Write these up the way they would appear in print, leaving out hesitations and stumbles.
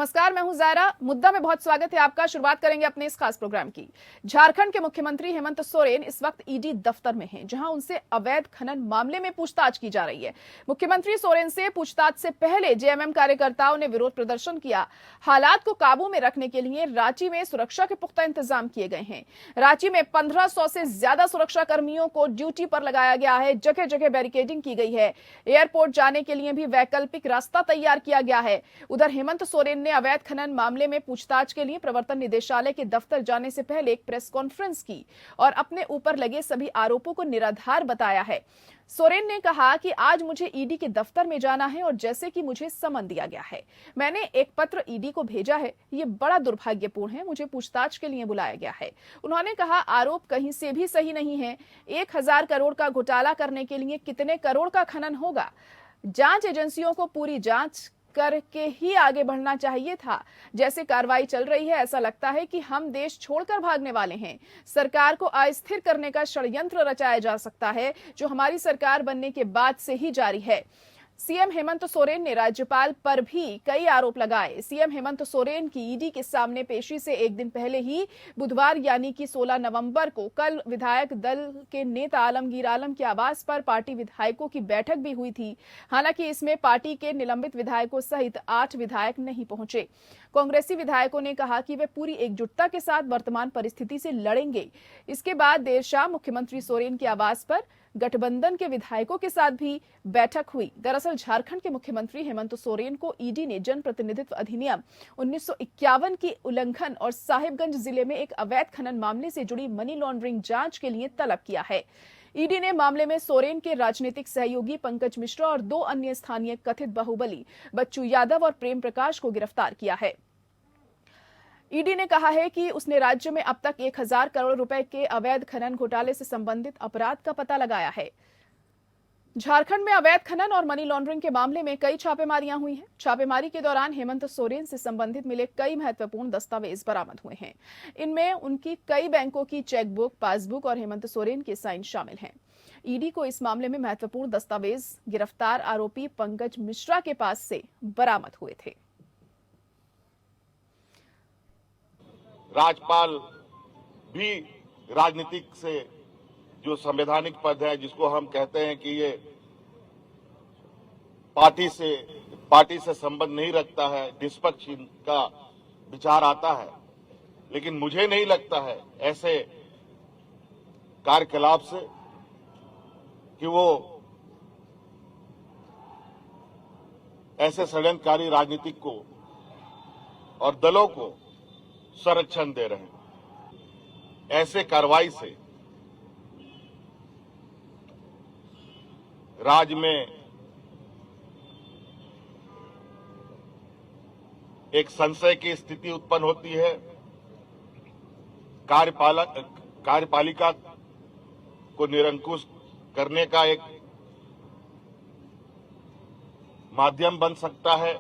नमस्कार, मैं हूं जायरा। मुद्दा में बहुत स्वागत है आपका। शुरुआत करेंगे अपने इस खास प्रोग्राम की। झारखंड के मुख्यमंत्री हेमंत सोरेन इस वक्त ईडी दफ्तर में हैं, जहां उनसे अवैध खनन मामले में पूछताछ की जा रही है। मुख्यमंत्री सोरेन से पूछताछ से पहले जेएमएम कार्यकर्ताओं ने विरोध प्रदर्शन किया। हालात को काबू में रखने के लिए रांची में सुरक्षा के पुख्ता इंतजाम किए गए हैं। रांची में 1500 से ज्यादा सुरक्षा कर्मियों को ड्यूटी पर लगाया गया है। जगह जगह बैरिकेडिंग की गई है। एयरपोर्ट जाने के लिए भी वैकल्पिक रास्ता तैयार किया गया है। उधर हेमंत सोरेन ने अवैध खनन मामले में पूछताछ के लिए प्रवर्तन निदेशालय के दफ्तर जाने से पहले एक प्रेस कॉन्फ्रेंस की और अपने ऊपर लगे सभी आरोपों को निराधार बताया है। सोरेन ने कहा कि आज मुझे ईडी के दफ्तर में जाना है और जैसे कि मुझे समन दिया गया है, मैंने एक पत्र ईडी को भेजा है। ये बड़ा दुर्भाग्यपूर्ण है, मुझे पूछताछ के लिए बुलाया गया है। उन्होंने कहा आरोप कहीं से भी सही नहीं है। 1000 करोड़ का घोटाला करने के लिए कितने करोड़ का खनन होगा? जांच एजेंसियों को पूरी जांच करके ही आगे बढ़ना चाहिए था। जैसे कार्रवाई चल रही है, ऐसा लगता है कि हम देश छोड़कर भागने वाले हैं। सरकार को अस्थिर करने का षड्यंत्र रचाया जा सकता है, जो हमारी सरकार बनने के बाद से ही जारी है। सीएम हेमंत सोरेन ने राज्यपाल पर भी कई आरोप लगाए। सीएम हेमंत सोरेन की ईडी के सामने पेशी से एक दिन पहले ही बुधवार यानी कि 16 नवंबर को कल विधायक दल के नेता आलमगीर आलम के आवास पर पार्टी विधायकों की बैठक भी हुई थी। हालांकि इसमें पार्टी के निलंबित विधायकों सहित 8 विधायक नहीं पहुंचे। कांग्रेसी विधायकों ने कहा कि वे पूरी एकजुटता के साथ वर्तमान परिस्थिति से लड़ेंगे। इसके बाद देर शाम मुख्यमंत्री सोरेन के आवास पर गठबंधन के विधायकों के साथ भी बैठक हुई। दरअसल झारखंड के मुख्यमंत्री हेमंत सोरेन को ईडी ने जनप्रतिनिधित्व अधिनियम 1951 की उल्लंघन और साहिबगंज जिले में एक अवैध खनन मामले से जुड़ी मनी लॉन्ड्रिंग जांच के लिए तलब किया है। ईडी ने मामले में सोरेन के राजनीतिक सहयोगी पंकज मिश्रा और 2 अन्य स्थानीय कथित बाहुबली बच्चू यादव और प्रेम प्रकाश को गिरफ्तार किया है। ईडी ने कहा है कि उसने राज्य में अब तक 1000 करोड़ रुपए के अवैध खनन घोटाले से संबंधित अपराध का पता लगाया है। झारखंड में अवैध खनन और मनी लॉन्ड्रिंग के मामले में कई छापेमारियां हुई हैं। छापेमारी के दौरान हेमंत सोरेन से संबंधित मिले कई महत्वपूर्ण दस्तावेज बरामद हुए हैं। इनमें उनकी कई बैंकों की चेकबुक, पासबुक और हेमंत सोरेन के साइन शामिल हैं। ईडी को इस मामले में महत्वपूर्ण दस्तावेज गिरफ्तार आरोपी पंकज मिश्रा के पास से बरामद हुए थे। राज्यपाल भी राजनीतिक से जो संवैधानिक पद है, जिसको हम कहते हैं कि ये पार्टी से संबंध नहीं रखता है, निष्पक्ष का विचार आता है। लेकिन मुझे नहीं लगता है ऐसे कार्यकलाप से कि वो ऐसे षड्यंत्रकारी राजनीतिक को और दलों को संरक्षण दे रहे हैं। ऐसे कार्रवाई से राज्य में एक संशय की स्थिति उत्पन्न होती है। कार्यपालिका को निरंकुश करने का एक माध्यम बन सकता है।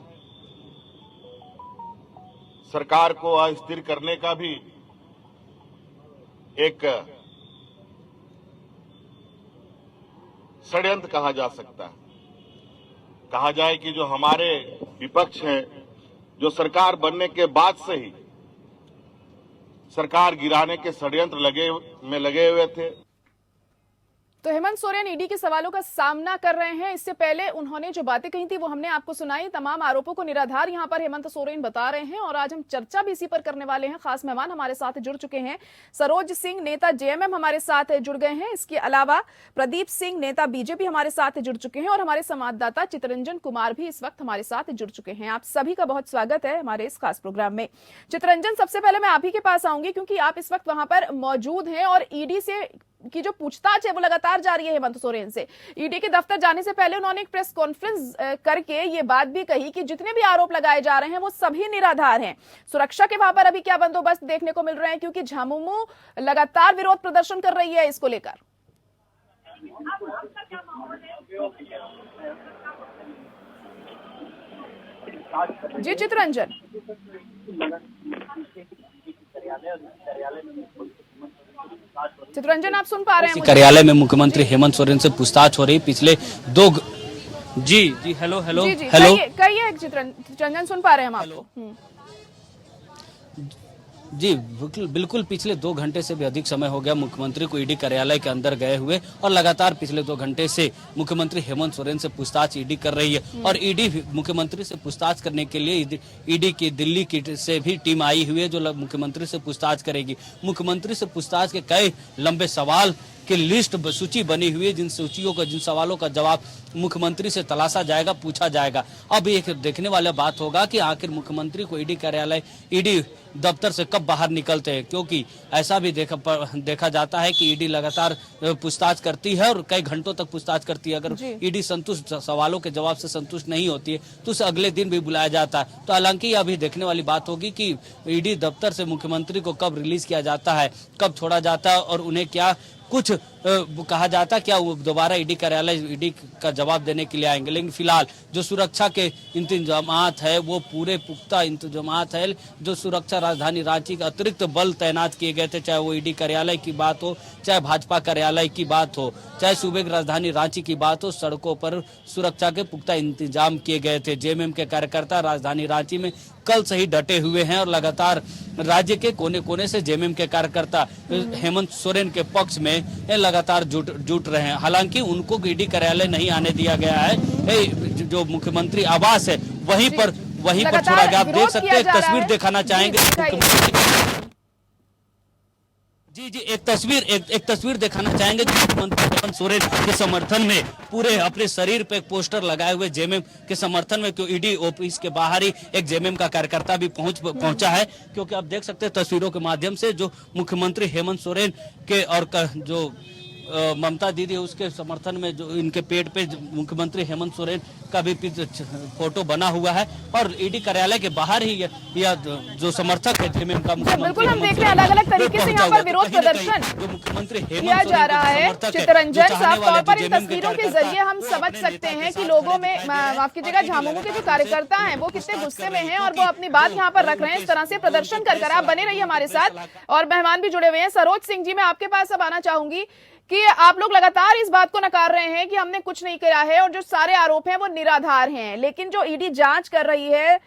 सरकार को अस्थिर करने का भी एक षड्यंत्र कहा जा सकता है। कहा जाए कि जो हमारे विपक्ष हैं, जो सरकार बनने के बाद से ही सरकार गिराने के षड्यंत्र लगे हुए थे। तो हेमंत सोरेन ईडी के सवालों का सामना कर रहे हैं। इससे पहले उन्होंने जो बातें कही थी वो हमने आपको सुनाई। तमाम आरोपों को निराधार यहां पर हेमंत सोरेन बता रहे हैं और आज हम चर्चा भी इसी पर करने वाले हैं। खास मेहमान हमारे साथ जुड़ चुके हैं। सरोज सिंह, नेता जेएमएम, हमारे साथ जुड़ गए हैं। इसके अलावा प्रदीप सिंह, नेता बीजेपी, हमारे साथ जुड़ चुके हैं और हमारे संवाददाता चितरंजन कुमार भी इस वक्त हमारे साथ जुड़ चुके हैं। आप सभी का बहुत स्वागत है हमारे इस खास प्रोग्राम में। चितरंजन, सबसे पहले मैं आप ही के पास आऊंगी क्योंकि आप इस वक्त वहां पर मौजूद हैं और ईडी से की जो पूछताछ है वो लगातार जारी है हेमंत सोरेन से। ईडी के दफ्तर जाने से पहले उन्होंने एक प्रेस कॉन्फ्रेंस करके ये बात भी कही कि जितने भी आरोप लगाए जा रहे हैं वो सभी निराधार हैं। सुरक्षा के वहां पर अभी क्या बंदोबस्त देखने को मिल रहे हैं, क्योंकि झामुमो लगातार विरोध प्रदर्शन कर रही है इसको लेकर? जी चितरंजन। चितरंजन, आप सुन पा रहे हैं? कार्यालय में मुख्यमंत्री हेमंत सोरेन से पूछताछ हो रही पिछले 2 जी हेलो हेलो जी, हेलो कहिए चितरंजन, सुन पा रहे हैं हम आपको। जी बिल्कुल पिछले 2 घंटे से भी अधिक समय हो गया मुख्यमंत्री को ईडी कार्यालय के अंदर गए हुए, और लगातार पिछले 2 घंटे से मुख्यमंत्री हेमंत सोरेन से पूछताछ ईडी कर रही है। और ईडी मुख्यमंत्री से पूछताछ करने के लिए ईडी की दिल्ली की से भी टीम आई हुई है जो मुख्यमंत्री से पूछताछ करेगी। मुख्यमंत्री से पूछताछ के कई लंबे सवाल की लिस्ट सूची बनी हुई है, जिन सूचियों का जिन सवालों का जवाब मुख्यमंत्री से तलाशा जाएगा, पूछा जाएगा। अब एक देखने वाला बात होगा कि आखिर मुख्यमंत्री को ईडी कार्यालय ईडी दफ्तर से कब बाहर निकलते हैं, क्योंकि ऐसा भी देखा जाता है कि ईडी लगातार पूछताछ करती है और कई घंटों तक पूछताछ करती है। अगर ईडी संतुष्ट सवालों के जवाब से संतुष्ट नहीं होती है तो उसे अगले दिन भी बुलाया जाता है। तो हालांकि अभी देखने वाली बात होगी कि ईडी दफ्तर से मुख्यमंत्री को कब रिलीज किया जाता है, कब छोड़ा जाता है, और उन्हें क्या कुछ कहा जाता है, क्या वो दोबारा ईडी कार्यालय ईडी का जवाब देने के लिए आएंगे। लेकिन फिलहाल जो सुरक्षा के इंतजामात है वो पूरे पुख्ता इंतजामात है। जो सुरक्षा राजधानी रांची का अतिरिक्त बल तैनात किए गए थे, चाहे वो ईडी कार्यालय की बात हो, चाहे भाजपा कार्यालय की बात हो, चाहे सूबे की राजधानी रांची की बात हो, सड़कों पर सुरक्षा के पुख्ता इंतजाम किए गए थे। जेएमएम के कार्यकर्ता राजधानी रांची में कल से ही डटे हुए हैं और लगातार राज्य के कोने कोने से जेएमएम के कार्यकर्ता हेमंत सोरेन के पक्ष में लगातार जुट रहे हैं। हालांकि उनको ईडी कार्यालय नहीं आने दिया गया है, जो मुख्यमंत्री आवास है वहीं पर छोड़ा गया। आप देख सकते हैं, तस्वीर दिखाना चाहेंगे जी एक तस्वीर दिखाना चाहेंगे। मुख्यमंत्री हेमंत सोरेन के समर्थन में पूरे अपने शरीर पे एक पोस्टर लगाए हुए जेएमएम के समर्थन में, क्यों ईडी ऑफिस के बाहर ही एक जेएमएम का कार्यकर्ता भी पहुंचा है। क्योंकि आप देख सकते हैं तस्वीरों के माध्यम से जो मुख्यमंत्री हेमंत सोरेन के और जो ममता दीदी उसके समर्थन में जो इनके पेट पे मुख्यमंत्री हेमंत सोरेन का भी फोटो बना हुआ है, और ईडी कार्यालय के बाहर ही यह जो समर्थक है जेएमएम का बिल्कुल हम देख रहे हैं अलग अलग तरीके से यहाँ पर विरोध प्रदर्शन जो मुख्यमंत्री किया जा रहा है। चित्तरंजन साफ तौर पर इन तस्वीरों के जरिए हम समझ सकते हैं कि लोगों में, माफ कीजिएगा, झामुमो के जो कार्यकर्ता हैं वो कितने गुस्से में हैं और वो अपनी बात यहाँ पर रख रहे हैं इस तरह से प्रदर्शन कर। आप बने रहिए हमारे साथ, और मेहमान भी जुड़े हुए हैं। सरोज सिंह जी, मैं आपके पास अब आना चाहूंगी कि आप लोग लगातार इस बात को नकार रहे हैं कि हमने कुछ नहीं किया है और जो सारे आरोप हैं वो निराधार हैं, लेकिन जो ईडी जांच कर रही है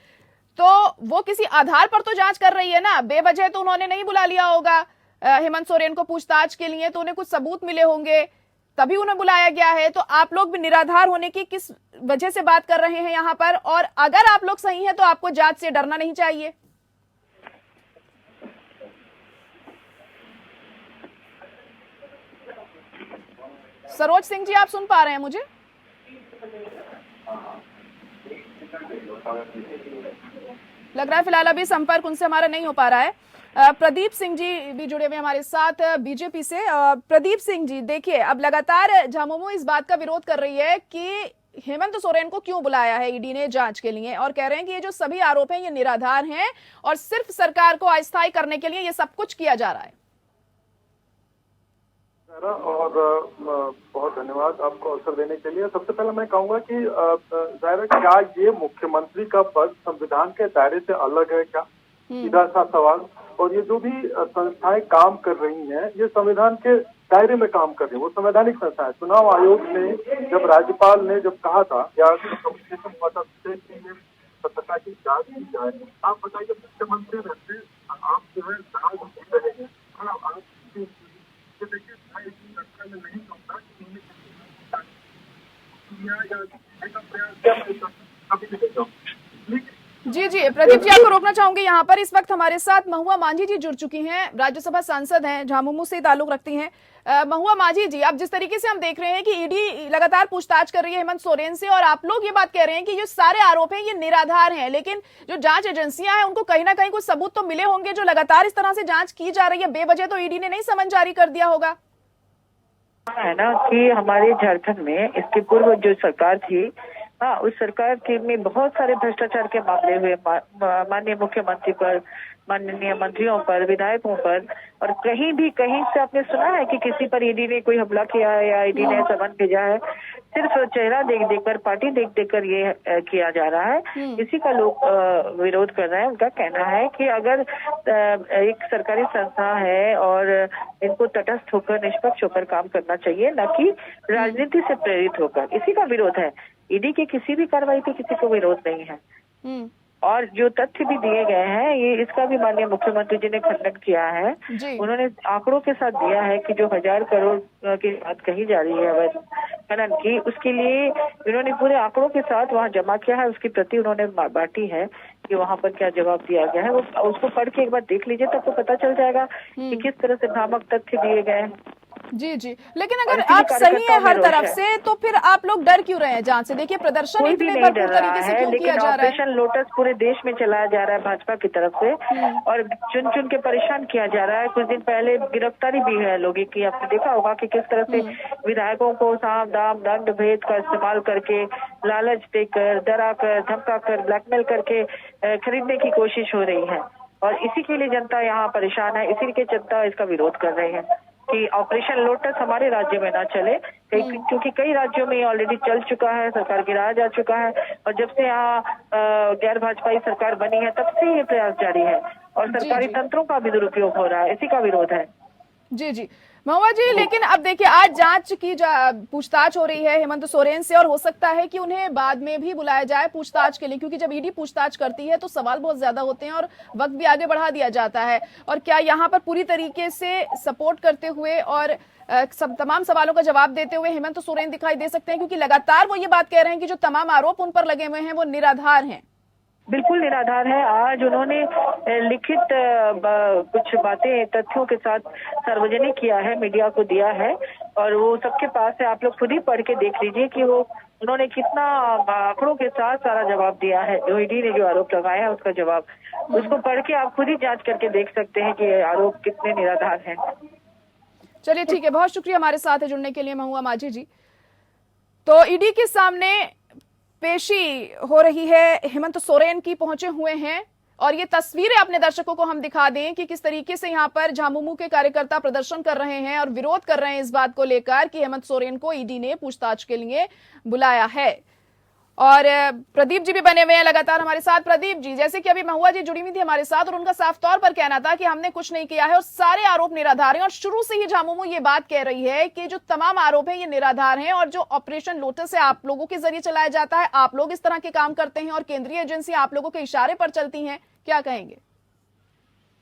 तो वो किसी आधार पर तो जांच कर रही है ना। बेवजह तो उन्होंने नहीं बुला लिया होगा हेमंत सोरेन को पूछताछ के लिए, तो उन्हें कुछ सबूत मिले होंगे तभी उन्हें बुलाया गया है। तो आप लोग भी निराधार होने की किस वजह से बात कर रहे हैं यहाँ पर, और अगर आप लोग सही हैं तो आपको जांच से डरना नहीं चाहिए। सरोज सिंह जी, आप सुन पा रहे हैं मुझे? लग रहा है फिलहाल अभी संपर्क उनसे हमारा नहीं हो पा रहा है। प्रदीप सिंह जी भी जुड़े हुए हमारे साथ बीजेपी से। प्रदीप सिंह जी, देखिए अब लगातार झामुमो इस बात का विरोध कर रही है कि हेमंत सोरेन को क्यों बुलाया है ईडी ने जांच के लिए, और कह रहे हैं कि ये जो सभी आरोप हैं ये निराधार हैं और सिर्फ सरकार को अस्थायी करने के लिए ये सब कुछ किया जा रहा है। और बहुत धन्यवाद आपको अवसर देने के लिए। सबसे पहले मैं कहूंगा कि जाहिर है क्या ये मुख्यमंत्री का पद संविधान के दायरे से अलग है क्या, सीधा सा सवाल। और ये जो भी संस्थाएं काम कर रही हैं ये संविधान के दायरे में काम कर रही है, वो संवैधानिक संस्थाएं। चुनाव आयोग ने जब राज्यपाल ने जब कहा था या कम्युनिकेशन हुआ था सत्यता की जांच की जाए, आप बताइए मुख्यमंत्री रहते आप जो है आप देखिए नहीं समझता जी प्रदीप जी, आपको रोकना चाहूंगी यहाँ पर। इस वक्त हमारे साथ महुआ मांझी जी जुड़ चुकी हैं, राज्यसभा सांसद हैं, झामुमो से ताल्लुक रखती हैं। महुआ मांझी जी, अब जिस तरीके से हम देख रहे हैं कि ईडी लगातार पूछताछ कर रही है हेमंत सोरेन से, और आप लोग ये बात कह रहे हैं कि जो सारे आरोप हैं ये निराधार हैं, लेकिन जो जांच एजेंसियां हैं उनको कहीं ना कहीं कुछ सबूत तो मिले होंगे। जो लगातार इस तरह से जांच की जा रही है बेवजह तो ईडी ने नहीं समन जारी कर दिया होगा। है ना कि हमारे झारखंड में इसके पूर्व जो सरकार थी, हाँ, उस सरकार के में बहुत सारे भ्रष्टाचार के मामले हुए, माननीय मुख्यमंत्री पर, माननीय मंत्रियों पर, विधायकों पर, और कहीं से आपने सुना है कि किसी पर ईडी ने कोई हमला किया है या ईडी ने समन भेजा है? सिर्फ चेहरा देख कर, पार्टी देख कर ये किया जा रहा है। इसी का लोग विरोध कर रहे हैं। उनका कहना है कि अगर एक सरकारी संस्था है और इनको तटस्थ होकर, निष्पक्ष होकर काम करना चाहिए, न कि राजनीति से प्रेरित होकर। इसी का विरोध है। ईडी की किसी भी कार्रवाई पे किसी को विरोध नहीं है। और जो तथ्य भी दिए गए हैं ये इसका भी माननीय मुख्यमंत्री जी ने खंडन किया है। जी। उन्होंने आंकड़ों के साथ दिया है कि जो 1000 करोड़ की बात कही जा रही है अवैध खनन की, उसके लिए उन्होंने पूरे आंकड़ों के साथ वहाँ जमा किया है, उसकी प्रति उन्होंने बांटी है कि वहाँ पर क्या जवाब दिया गया है। वो उसको पढ़ के एक बार देख लीजिए, तब तो पता चल जाएगा कि किस तरह से भ्रामक तथ्य दिए गए हैं। जी जी, लेकिन अगर आप सही है हर तरफ से तो फिर आप लोग डर क्यों रहे हैं जांच से? देखिए प्रदर्शन कोई भी इतने नहीं भरपूर डर रहा तरीके से है, क्यों किया लेकिन जा रहा है? ऑपरेशन लोटस पूरे देश में चलाया जा रहा है भाजपा की तरफ से और चुन चुन के परेशान किया जा रहा है। कुछ दिन पहले गिरफ्तारी भी है लोगों की, आपने देखा होगा कि किस तरह से विधायकों को साम दाम दंड भेद का इस्तेमाल करके, लालच देकर, डरा कर, धमका कर, ब्लैकमेल करके खरीदने की कोशिश हो रही है। और इसी के लिए जनता यहाँ परेशान है, इसी के जनता इसका विरोध कर रही है कि ऑपरेशन लोटस हमारे राज्य में ना चले, क्योंकि कई राज्यों में ऑलरेडी चल चुका है, सरकार गिराया जा चुका है और जब से यहाँ गैर भाजपाई सरकार बनी है तब से ये प्रयास जारी है और सरकारी तंत्रों का भी दुरुपयोग हो रहा है, इसी का विरोध है। जी जी महुआ जी, लेकिन अब देखिए आज जांच की पूछताछ हो रही है हेमंत सोरेन से और हो सकता है कि उन्हें बाद में भी बुलाया जाए पूछताछ के लिए, क्योंकि जब ईडी पूछताछ करती है तो सवाल बहुत ज्यादा होते हैं और वक्त भी आगे बढ़ा दिया जाता है। और क्या यहाँ पर पूरी तरीके से सपोर्ट करते हुए और तमाम सवालों का जवाब देते हुए हेमंत सोरेन दिखाई दे सकते हैं? क्योंकि लगातार वो ये बात कह रहे हैं कि जो तमाम आरोप उन पर लगे हुए हैं वो निराधार हैं। बिल्कुल निराधार है। आज उन्होंने लिखित कुछ बातें तथ्यों के साथ सार्वजनिक किया है, मीडिया को दिया है और वो सबके पास है। आप लोग खुद ही पढ़ के देख लीजिए कि वो उन्होंने कितना आंकड़ों के साथ सारा जवाब दिया है। जो ईडी ने जो आरोप लगाया है उसका जवाब, उसको पढ़ के आप खुद ही जांच करके देख सकते हैं कि आरोप कितने निराधार हैं। चलिए ठीक है, बहुत शुक्रिया हमारे साथ जुड़ने के लिए महुआ माझी जी। तो ईडी के सामने पेशी हो रही है, हेमंत सोरेन की पहुंचे हुए हैं और ये तस्वीरें अपने दर्शकों को हम दिखा दें कि किस तरीके से यहाँ पर झामुमो के कार्यकर्ता प्रदर्शन कर रहे हैं और विरोध कर रहे हैं इस बात को लेकर कि हेमंत सोरेन को ईडी ने पूछताछ के लिए बुलाया है। और प्रदीप जी भी बने हुए हैं लगातार हमारे साथ। प्रदीप जी, जैसे कि अभी महुआ जी जुड़ी हुई थी हमारे साथ और उनका साफ तौर पर कहना था कि हमने कुछ नहीं किया है और सारे आरोप निराधार हैं और शुरू से ही झामुमो ये बात कह रही है कि जो तमाम आरोप हैं ये निराधार हैं और जो ऑपरेशन लोटस है आप लोगों के जरिए चलाया जाता है, आप लोग इस तरह के काम करते हैं और केंद्रीय एजेंसी आप लोगों के इशारे पर चलती हैं। क्या कहेंगे?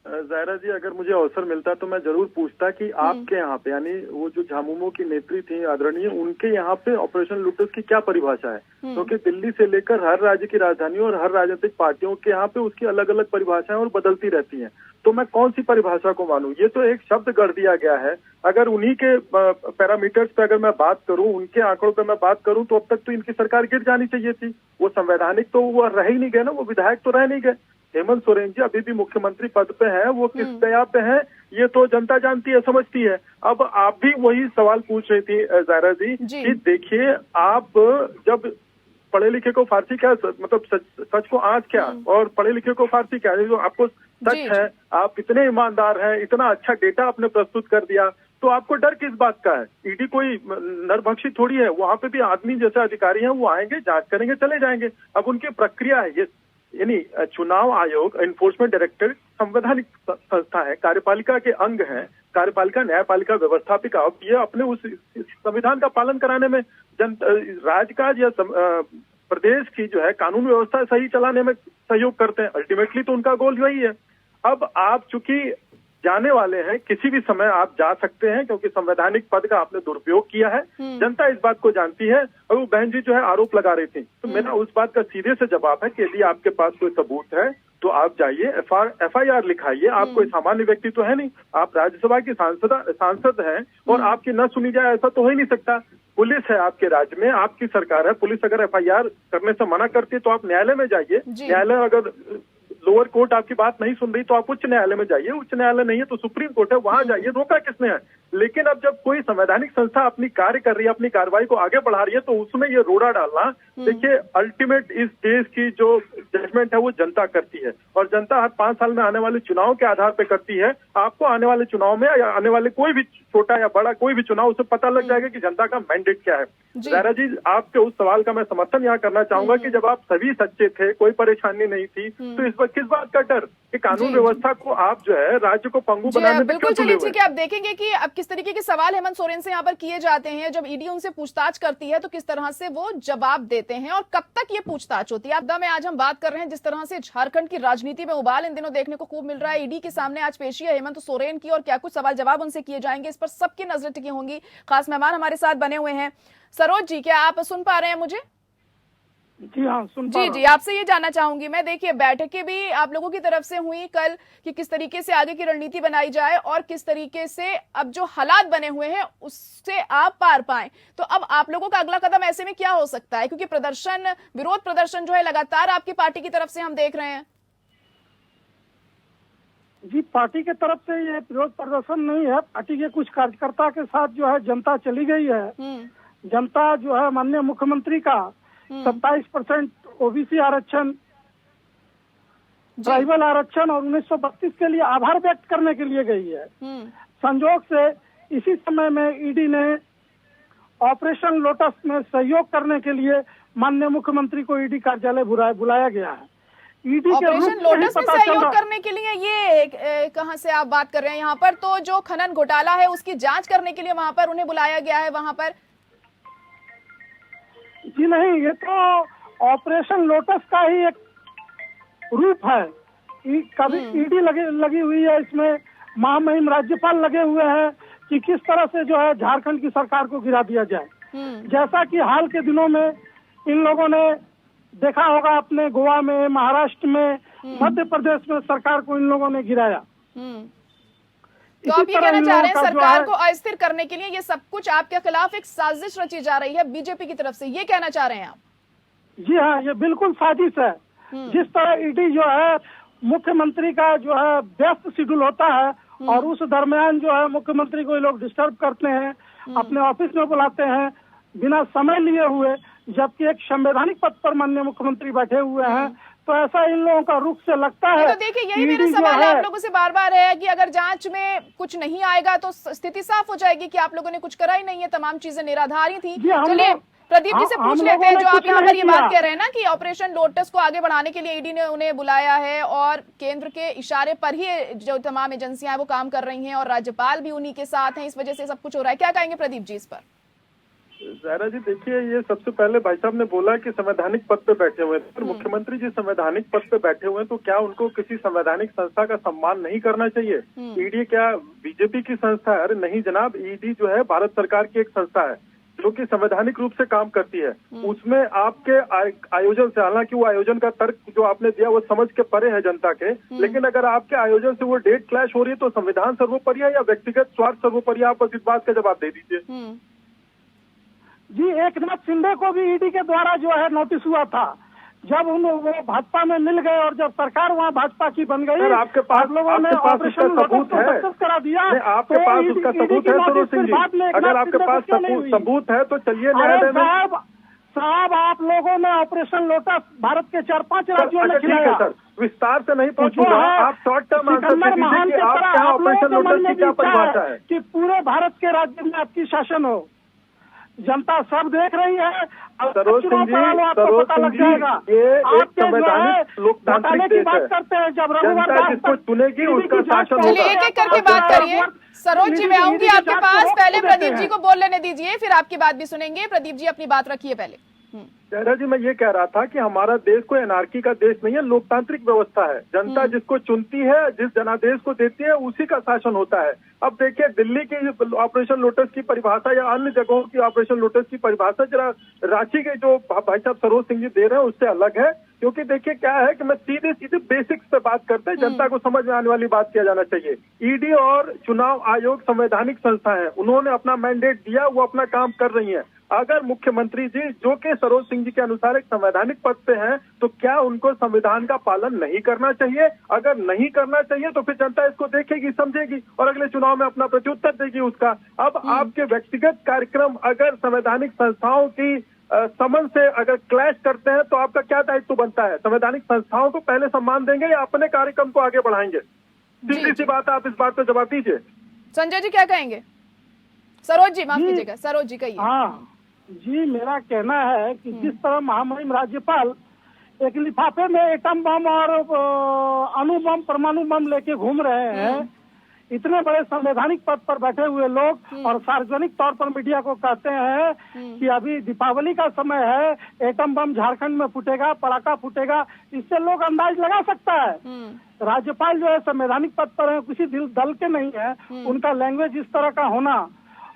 जायरा जी, अगर मुझे अवसर मिलता तो मैं जरूर पूछता कि आपके यहाँ पे, यानी वो जो झामुमो की नेत्री थी आदरणीय, उनके यहाँ पे ऑपरेशन लोटस की क्या परिभाषा है? क्योंकि दिल्ली से लेकर हर राज्य की राजधानी और हर राजनीतिक पार्टियों के यहाँ पे उसकी अलग अलग परिभाषाएं और बदलती रहती हैं। तो मैं कौन सी परिभाषा को मानूं? ये तो एक शब्द गढ़ दिया गया है। अगर उन्हीं के पैरामीटर्स पे अगर मैं बात करूं, उनके आंकड़ों पे मैं बात करूं, तो अब तक तो इनकी सरकार गिर जानी चाहिए थी। वो संवैधानिक तो वो रह ही नहीं गए ना, वो विधायक तो रह नहीं गए। हेमंत सोरेन जी अभी भी मुख्यमंत्री पद पे हैं, वो किस दया पे हैं ये तो जनता जानती है, समझती है। अब आप भी वही सवाल पूछ रही थी जायरा जी कि देखिए, आप जब पढ़े लिखे को फारसी क्या, मतलब सच को आँच क्या और पढ़े लिखे को फारसी क्या, जो आपको सच है, आप इतने ईमानदार हैं, इतना अच्छा डेटा आपने प्रस्तुत कर दिया, तो आपको डर किस बात का है? ईडी कोई नरभक्षी थोड़ी है, वहां पे भी आदमी जैसे अधिकारी हैं, वो आएंगे, जांच करेंगे, चले जाएंगे। अब उनकी प्रक्रिया है ये, यानी चुनाव आयोग, एनफोर्समेंट डायरेक्टर संवैधानिक संस्था है, कार्यपालिका के अंग है, कार्यपालिका न्यायपालिका व्यवस्थापिका। अब ये अपने उस संविधान का पालन कराने में, राजकाज या प्रदेश की जो है कानून व्यवस्था सही चलाने में सहयोग करते हैं। अल्टीमेटली तो उनका गोल वही है। अब आप चूंकि जाने वाले हैं, किसी भी समय आप जा सकते हैं, क्योंकि संवैधानिक पद का आपने दुरुपयोग किया है, जनता इस बात को जानती है। और वो बहन जी जो है आरोप लगा रही थी, तो मेरा उस बात का सीधे से जवाब है कि यदि आपके पास कोई सबूत है तो आप जाइए, FIR लिखाइए। आप कोई सामान्य व्यक्ति तो है नहीं, आप राज्यसभा की सांसद हैं और आपकी न सुनी जाए ऐसा तो हो ही नहीं सकता। पुलिस है आपके राज्य में, आपकी सरकार है, पुलिस अगर FIR करने से मना करती है तो आप न्यायालय में जाइए। न्यायालय अगर लोअर कोर्ट आपकी बात नहीं सुन रही तो आप उच्च न्यायालय में जाइए, उच्च न्यायालय नहीं है तो सुप्रीम कोर्ट है, वहां जाइए। रोका किसने है? लेकिन अब जब कोई संवैधानिक संस्था अपनी कार्य कर रही है, अपनी कार्रवाई को आगे बढ़ा रही है, तो उसमें ये रोड़ा डालना, देखिए अल्टीमेट इस देश की जो जजमेंट है वो जनता करती है और जनता हर 5 साल में आने वाले चुनाव के आधार पर करती है। आपको आने वाले चुनाव में या आने वाले कोई भी छोटा या बड़ा कोई भी चुनाव, उसे पता लग जाएगा कि जनता का मैंडेट क्या है। जायरा जी, आपके उस सवाल का मैं समर्थन यहाँ करना चाहूंगा कि जब आप सभी सच्चे थे, कोई परेशानी नहीं थी, तो इस वक्त किस बात का डर कि कानून व्यवस्था को आप जो है राज्य को पंगू बनाने में बिल्कुल। चलिए ठीक है, अब देखेंगे कि अब किस तरीके के सवाल हेमंत सोरेन से यहाँ पर किए जाते हैं, जब ईडी उनसे पूछताछ करती है तो किस तरह से वो जवाब देते हैं और कब तक ये पूछताछ होती है? आपदा में आज हम बात कर रहे हैं जिस तरह से झारखंड की राजनीति में उबाल इन दिनों देखने को खूब मिल रहा है। ईडी के सामने आज पेशी है हेमंत सोरेन की और क्या कुछ सवाल जवाब उनसे किए जाएंगे, इस पर सबकी नजर टिकी होंगी। खास मेहमान हमारे साथ बने हुए हैं। सरोज जी, क्या आप सुन पा रहे हैं मुझे? जी हाँ, सुन पा जी रहा जी, आपसे ये जानना चाहूंगी मैं, देखिए बैठकें भी आप लोगों की तरफ से हुई कल कि किस तरीके से आगे की रणनीति बनाई जाए और किस तरीके से अब जो हालात बने हुए हैं उससे आप पार पाएं, तो अब आप लोगों का अगला कदम ऐसे में क्या हो सकता है? क्योंकि प्रदर्शन, विरोध प्रदर्शन जो है लगातार आपकी पार्टी की तरफ से हम देख रहे हैं। जी, पार्टी के तरफ से ये विरोध प्रदर्शन नहीं है। पार्टी के कुछ कार्यकर्ता के साथ जो है जनता चली गई है। जनता जो है माननीय मुख्यमंत्री का 27% ओबीसी आरक्षण, ट्राइबल आरक्षण और 1932 के लिए आभार व्यक्त करने के लिए गई है। संजोग से इसी समय में ईडी ने ऑपरेशन लोटस में सहयोग करने के लिए माननीय मुख्यमंत्री को ईडी कार्यालय बुलाया गया है। ईडी के ऑपरेशन लोटस में सहयोग करने के लिए ये कहां से आप बात कर रहे हैं? यहाँ पर तो जो खनन घोटाला है उसकी जांच करने के लिए वहां पर उन्हें बुलाया गया है। वहां पर जी नहीं, ये तो ऑपरेशन लोटस का ही एक रूप है। कभी ईडी लगी हुई है, इसमें महामहिम राज्यपाल लगे हुए हैं कि किस तरह से जो है झारखंड की सरकार को गिरा दिया जाए। जैसा कि हाल के दिनों में इन लोगों ने देखा होगा, अपने गोवा में, महाराष्ट्र में, मध्य प्रदेश में सरकार को इन लोगों ने गिराया। तो आप ये कहना चाह रहे हैं सरकार को अस्थिर करने के लिए ये सब कुछ आपके खिलाफ एक साजिश रची जा रही है बीजेपी की तरफ से, ये कहना चाह रहे हैं आप? जी हाँ, ये बिल्कुल साजिश है। जिस तरह ईडी जो है मुख्यमंत्री का जो है व्यस्त शेड्यूल होता है और उस दरमियान जो है मुख्यमंत्री को ये लोग डिस्टर्ब करते हैं, अपने ऑफिस में बुलाते हैं बिना समय लिए हुए, जबकि एक संवैधानिक पद पर माननीय मुख्यमंत्री बैठे हुए हैं। तो ऐसा इन लोगों का रुख से लगता है। तो देखिए, यही मेरा सवाल है आप लोगों से बार बार है कि अगर जांच में कुछ नहीं आएगा तो स्थिति साफ हो जाएगी कि आप लोगों ने कुछ करा ही नहीं है, तमाम चीजें निराधारी थी। चलिए प्रदीप जी से पूछ लेते हैं, जो आप यहाँ पर ये बात कह रहे हैं ना कि ऑपरेशन लोटस को आगे बढ़ाने के लिए ईडी ने उन्हें बुलाया है और केंद्र के इशारे पर ही जो तमाम एजेंसियां हैं वो काम कर रही हैं और राज्यपाल भी उन्हीं के साथ हैं, इस वजह से सब कुछ हो रहा है, क्या कहेंगे प्रदीप जी इस पर? ज़ायरा जी, देखिए, ये सबसे पहले भाई साहब ने बोला कि संवैधानिक पद पे बैठे हुए हैं। मुख्यमंत्री जी संवैधानिक पद पे बैठे हुए हैं तो क्या उनको किसी संवैधानिक संस्था का सम्मान नहीं करना चाहिए? ईडी क्या बीजेपी की संस्था है? अरे नहीं जनाब, ईडी जो है भारत सरकार की एक संस्था है जो कि संवैधानिक रूप से काम करती है। उसमें आपके आयोजन से, हालांकि वो आयोजन का तर्क जो आपने दिया वो समझ के परे है जनता के, लेकिन अगर आपके आयोजन से वो डेट क्लैश हो रही है तो संविधान सर्वोपरि है या व्यक्तिगत स्वार्थ सर्वोपरि? आप बस इस बात का जवाब दे दीजिए। जी, एकनाथ शिंदे को भी ईडी के द्वारा जो है नोटिस हुआ था जब वो भाजपा में मिल गए और जब सरकार वहाँ भाजपा की बन गई। आपके पास लोगों ने ऑपरेशन सबूत है, करा दिया। आपके पास उसका सबूत है सरोज सिंह जी, अगर आपके पास सबूत है तो चलिए न्यायालय में। साहब, आप लोगों ने ऑपरेशन लोटस भारत के 4-5 राज्यों में खिलाया। सर, विस्तार से नहीं पूछूंगा, आप शॉर्ट टर्म आंसर दीजिए कि आप क्या ऑपरेशन लोटस की क्या परिभाषा है कि पूरे भारत के राज्य में आपकी शासन हो। जनता सब देख रही है। सरोज सिंह जी, ये एक संवैधानिक लोकतांत्रिक देश है। जनता जिसको चुनेगी उसका शासन होगा। एक एक करके बात करिए। सरोज जी, मैं आऊंगी आपके पास, पहले प्रदीप जी को बोल लेने दीजिए, फिर आपकी बात भी सुनेंगे। प्रदीप जी अपनी बात रखिए पहले। जयरा जी, मैं ये कह रहा था कि हमारा देश कोई एनार्की का देश नहीं है, लोकतांत्रिक व्यवस्था है। जनता जिसको चुनती है, जिस जनादेश को देती है, उसी का शासन होता है। अब देखिए, दिल्ली की ऑपरेशन लोटस की परिभाषा या अन्य जगहों की ऑपरेशन लोटस की परिभाषा जरा रांची के जो भाई साहब सरोज सिंह जी दे रहे हैं उससे अलग है। क्योंकि देखिए क्या है कि मैं सीधे सीधे बेसिक्स पे बात करते हैं, जनता को समझ में आने वाली बात किया जाना चाहिए। ईडी और चुनाव आयोग संवैधानिक संस्था है, उन्होंने अपना मैंडेट दिया, वो अपना काम कर रही है। अगर मुख्यमंत्री जी जो कि सरोज सिंह जी के अनुसार एक संवैधानिक पद पे हैं, तो क्या उनको संविधान का पालन नहीं करना चाहिए? अगर नहीं करना चाहिए तो फिर जनता इसको देखेगी, समझेगी और अगले चुनाव में अपना प्रत्युत्तर देगी उसका। अब आपके व्यक्तिगत कार्यक्रम अगर संवैधानिक संस्थाओं की समन से अगर क्लैश करते हैं तो आपका क्या दायित्व बनता है? संवैधानिक संस्थाओं को पहले सम्मान देंगे या अपने कार्यक्रम को आगे बढ़ाएंगे? सीधी सी बात, आप इस बात पे जवाब दीजिए। संजय जी क्या कहेंगे? सरोज जी माफ कीजिएगा, सरोज जी कहिए। हाँ जी, मेरा कहना है कि जिस तरह महामहिम राज्यपाल एक लिफाफे में एटम बम और अणु बम, परमाणु बम लेके घूम रहे हैं, इतने बड़े संवैधानिक पद पर बैठे हुए लोग और सार्वजनिक तौर पर मीडिया को कहते हैं कि अभी दीपावली का समय है, एटम बम झारखंड में फूटेगा, पटाखा फूटेगा, इससे लोग अंदाज लगा सकता है। राज्यपाल जो है संवैधानिक पद पर है, किसी दल के नहीं है, उनका लैंग्वेज इस तरह का होना।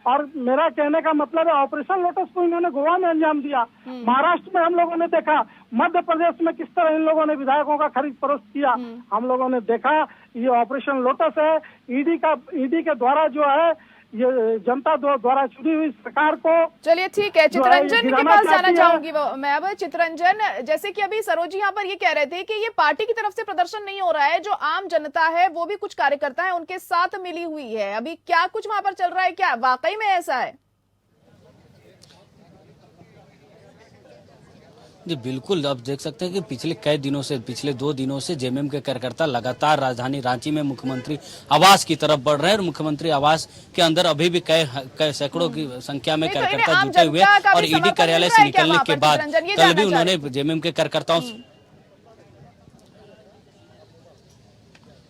और मेरा कहने का मतलब है ऑपरेशन लोटस को इन्होंने गोवा में अंजाम दिया, महाराष्ट्र में हम लोगों ने देखा, मध्य प्रदेश में किस तरह इन लोगों ने विधायकों का खरीद फरोख्त किया, हम लोगों ने देखा। ये ऑपरेशन लोटस है, ईडी के द्वारा जो है ये जनता द्वारा चुनी हुई सरकार को। चलिए ठीक है, चित्ररंजन के पास जाना चाहूंगी मैं अब। चित्ररंजन, जैसे कि अभी सरोज यहाँ पर ये कह रहे थे कि ये पार्टी की तरफ से प्रदर्शन नहीं हो रहा है, जो आम जनता है वो भी कुछ कार्यकर्ता है उनके साथ मिली हुई है, अभी क्या कुछ वहां पर चल रहा है, क्या वाकई में ऐसा है? जी बिल्कुल, आप देख सकते हैं कि पिछले 2 दिनों से जेएमएम के कार्यकर्ता लगातार राजधानी रांची में मुख्यमंत्री आवास की तरफ बढ़ रहे हैं और मुख्यमंत्री आवास के अंदर अभी भी कई सैकड़ों की संख्या में कार्यकर्ता जुटे हुए हैं और ईडी कार्यालय से निकलने के बाद कल भी उन्होंने जेएमएम के कार्यकर्ताओं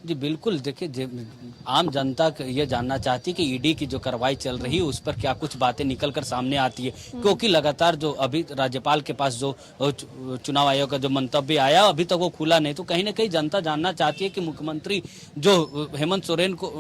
जी बिल्कुल, देखिए आम जनता ये जानना चाहती है कि ईडी की जो कार्रवाई चल रही है उस पर क्या कुछ बातें निकलकर सामने आती है, क्योंकि लगातार जो अभी राज्यपाल के पास जो चुनाव आयोग का जो मंतव्य आया अभी तक वो खुला नहीं, तो कहीं ना कहीं जनता जानना चाहती है कि मुख्यमंत्री जो हेमंत सोरेन को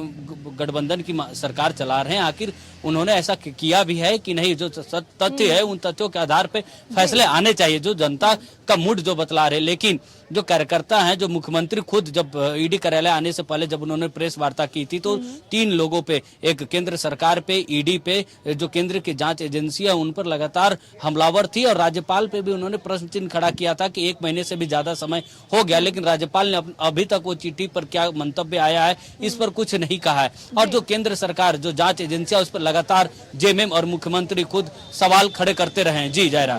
गठबंधन की सरकार चला रहे हैं, आखिर उन्होंने ऐसा किया भी है कि नहीं। जो तथ्य है उन तथ्यों के आधार पर फैसले आने चाहिए, जो जनता का मूड जो बतला रहे। लेकिन जो कार्यकर्ता हैं, जो मुख्यमंत्री खुद जब ईडी कार्यालय आने से पहले जब उन्होंने प्रेस वार्ता की थी तो 3 लोगों पे, एक केंद्र सरकार पे, ईडी पे, जो केंद्र की जांच एजेंसी है उन पर लगातार हमलावर थी और राज्यपाल पे भी उन्होंने प्रश्न चिन्ह खड़ा किया था कि 1 महीने से भी ज्यादा समय हो गया, लेकिन राज्यपाल ने अभी तक वो चिट्ठी पर क्या मंतव्य आया है इस पर कुछ नहीं कहा है। और जो केंद्र सरकार जो जांच एजेंसी है उस पर लगातार जेएमएम और मुख्यमंत्री खुद सवाल खड़े करते रहे हैं। जी जायरा।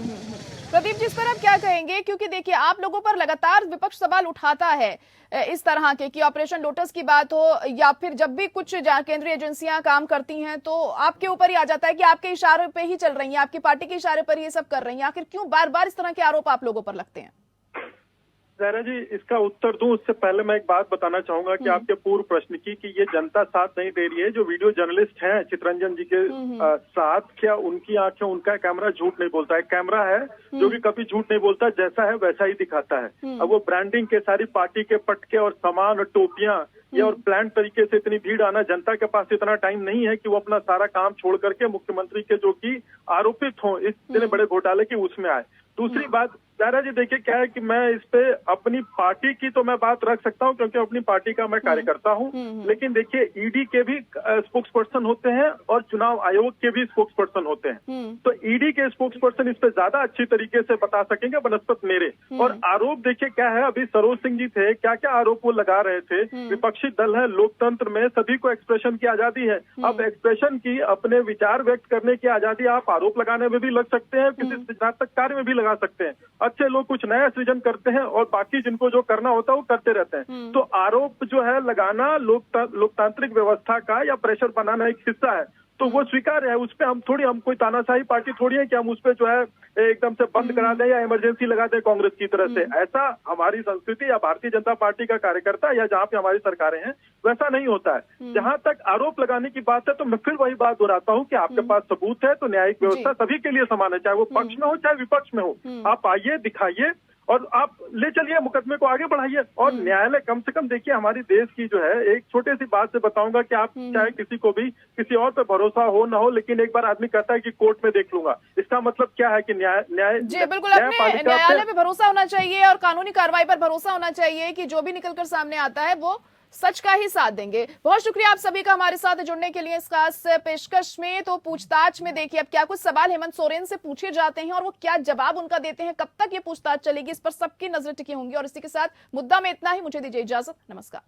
प्रदीप जी, इस पर आप क्या कहेंगे, क्योंकि देखिए आप लोगों पर लगातार विपक्ष सवाल उठाता है इस तरह के कि ऑपरेशन लोटस की बात हो या फिर जब भी कुछ केंद्रीय एजेंसियां काम करती हैं तो आपके ऊपर ही आ जाता है कि आपके इशारे पे ही चल रही हैं, आपकी पार्टी के इशारे पर ये सब कर रही हैं। आखिर क्यों बार बार इस तरह के आरोप आप लोगों पर लगते हैं? जहरा जी, इसका उत्तर दूं उससे पहले मैं एक बात बताना चाहूंगा कि आपके पूर्व प्रश्न की कि ये जनता साथ नहीं दे रही है। जो वीडियो जर्नलिस्ट हैं चित्ररंजन जी के साथ, क्या उनकी आंखें, उनका कैमरा झूठ नहीं बोलता है? कैमरा है जो कि कभी झूठ नहीं बोलता, जैसा है वैसा ही दिखाता है। अब वो ब्रांडिंग के सारी पार्टी के पटके और सामान और टोपियां ये और प्लान तरीके से इतनी भीड़ आना, जनता के पास इतना टाइम नहीं है कि वो अपना सारा काम छोड़ करके मुख्यमंत्री के जो कि आरोपित हों इस इतने बड़े घोटाले की उसमें आए। दूसरी बात दारा जी, देखिए क्या है कि मैं इस पे अपनी पार्टी की तो मैं बात रख सकता हूं क्योंकि अपनी पार्टी का मैं कार्यकर्ता हूं, लेकिन देखिए ईडी के भी स्पोक्स पर्सन होते हैं और चुनाव आयोग के भी स्पोक्स पर्सन होते हैं। तो ईडी के स्पोक्स पर्सन इस पे ज्यादा अच्छी तरीके से बता सकेंगे बनस्पत मेरे। और आरोप देखिए क्या है, अभी सरोज सिंह जी थे, क्या क्या आरोप वो लगा रहे थे। विपक्षी दल है, लोकतंत्र में सभी को एक्सप्रेशन की आजादी है। अब एक्सप्रेशन की, अपने विचार व्यक्त करने की आजादी आप आरोप लगाने में भी लग सकते हैं, किसी सृजनात्मक कार्य में भी लगा सकते हैं। अच्छे लोग कुछ नया सृजन करते हैं और बाकी जिनको जो करना होता है वो करते रहते हैं। तो आरोप जो है लगाना लोकतांत्रिक व्यवस्था का या प्रेशर बनाना एक हिस्सा है, तो वो स्वीकार है। उस पे हम कोई तानाशाही पार्टी थोड़ी है कि हम उस पे जो है एकदम से बंद करा दें या इमरजेंसी लगा दें कांग्रेस की तरह से। ऐसा हमारी संस्कृति या भारतीय जनता पार्टी का कार्यकर्ता या जहाँ पे हमारी सरकारें हैं वैसा नहीं होता है। जहां तक आरोप लगाने की बात है तो मैं फिर वही बात दोहराता हूँ कि आपके पास सबूत है तो न्यायिक व्यवस्था सभी के लिए समान है, चाहे वो पक्ष में हो चाहे विपक्ष में हो। आप आइए, दिखाइए और आप ले चलिए, मुकदमे को आगे बढ़ाइए। और न्यायालय कम से कम देखिए, हमारी देश की जो है, एक छोटी सी बात से बताऊंगा कि आप चाहे किसी को भी किसी और पे भरोसा हो ना हो, लेकिन एक बार आदमी कहता है कि कोर्ट में देख लूंगा, इसका मतलब क्या है कि न्याय जी बिल्कुल, अपने न्यायालय पे भरोसा होना चाहिए और कानूनी कार्रवाई पर भरोसा होना चाहिए कि जो भी निकलकर सामने आता है वो सच का ही साथ देंगे। बहुत शुक्रिया आप सभी का हमारे साथ जुड़ने के लिए इस खास पेशकश में। तो पूछताछ में देखिए अब क्या कुछ सवाल हेमंत सोरेन से पूछे जाते हैं और वो क्या जवाब उनका देते हैं, कब तक ये पूछताछ चलेगी, इस पर सबकी नजर टिकी होंगी। और इसी के साथ मुद्दा में इतना ही, मुझे दीजिए इजाजत, नमस्कार।